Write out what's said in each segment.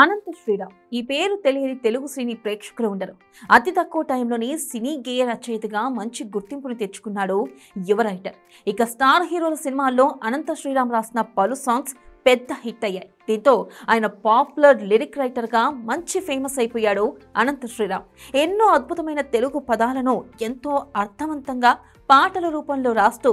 అనంత శ్రీరామ్ ఈ పేరు తెలియని తెలుగు సినీ ప్రేక్షకులు ఉండరు. అతి తక్కువ టైంలోనే సినీ గేయ రచయితగా మంచి గుర్తింపును తెచ్చుకున్నాడు యువ రైటర్. ఇక స్టార్ హీరోల సినిమాల్లో అనంత శ్రీరామ్ రాసిన పలు సాంగ్స్ పెద్ద హిట్ అయ్యాయి. దీంతో ఆయన పాపులర్ లిరిక్ రైటర్గా మంచి ఫేమస్ అయిపోయాడు అనంత శ్రీరామ్. ఎన్నో అద్భుతమైన తెలుగు పదాలను ఎంతో అర్థవంతంగా పాటల రూపంలో రాస్తూ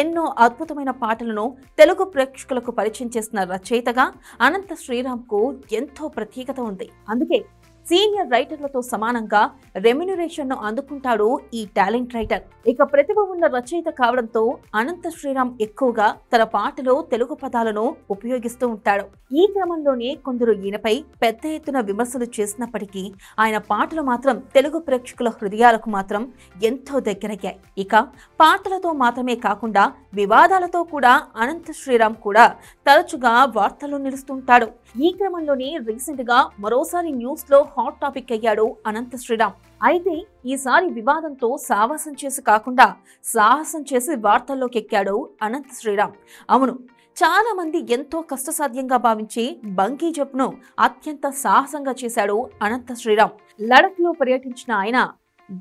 ఎన్నో అద్భుతమైన పాటలను తెలుగు ప్రేక్షకులకు పరిచయం చేసిన రచయితగా అనంత శ్రీరామ్కు ఎంతో ప్రత్యేకత ఉంది. అందుకే సీనియర్ రైటర్లతో సమానంగా రెమ్యునరేషన్ను అందుకుంటాడు ఈ టాలెంట్ రైటర్. ఇక ప్రతిభ ఉన్న రచయిత కావడంతో అనంత శ్రీరామ్ ఎక్కువగా తన పాటలో తెలుగు పదాలను ఉపయోగిస్తూ ఉంటాడు. ఈ క్రమంలోనే కొందరు ఈయనపై పెద్ద ఎత్తున విమర్శలు చేసినప్పటికీ ఆయన పాటలు మాత్రం తెలుగు ప్రేక్షకుల హృదయాలకు మాత్రం ఎంతో దగ్గరయ్యాయి. ఇక పాటలతో మాత్రమే కాకుండా వివాదాలతో కూడా అనంత శ్రీరామ్ కూడా తరచుగా వార్తల్లో నిలుస్తుంటాడు. ఈ క్రమంలోనే రీసెంట్ గా మరోసారి న్యూస్ లో హాట్ టాపిక్ అయ్యాడు అనంత శ్రీరామ్. అయితే ఈసారి వివాదంతో సావాసం చేసి కాకుండా సాహసం చేసి వార్తల్లోకి ఎక్కాడు అనంత శ్రీరామ్. అవును, చాలా మంది ఎంతో కష్టసాధ్యంగా భావించి బంకీ జంప్ను అత్యంత సాహసంగా చేశాడు అనంత శ్రీరామ్. లడఖ్ లో పర్యటించిన ఆయన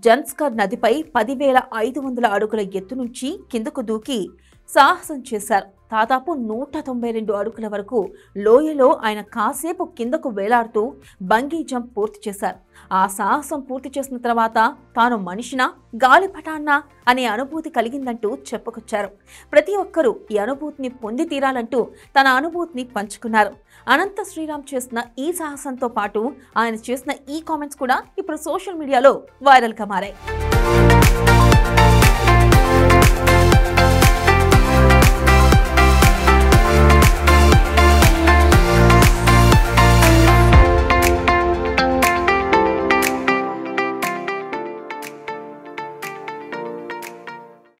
జన్స్కర్ నదిపై 10,500 అడుగుల ఎత్తు నుంచి కిందకు దూకి సాహసం చేశారు. దాదాపు 192 అడుగుల వరకు లోయలో ఆయన కాసేపు కిందకు వేలాడుతూ బంగీ జంప్ పూర్తి చేశారు. ఆ సాహసం పూర్తి చేసిన తర్వాత తాను మనిషినా గాలిపటాన్నా అనే అనుభూతి కలిగిందంటూ చెప్పుకొచ్చారు. ప్రతి ఒక్కరూ ఈ అనుభూతిని పొంది తీరాలంటూ తన అనుభూతిని పంచుకున్నారు. అనంత శ్రీరామ్ చేసిన ఈ సాహసంతో పాటు ఆయన చేసిన ఈ కామెంట్స్ కూడా ఇప్పుడు సోషల్ మీడియాలో వైరల్గా మారాయి.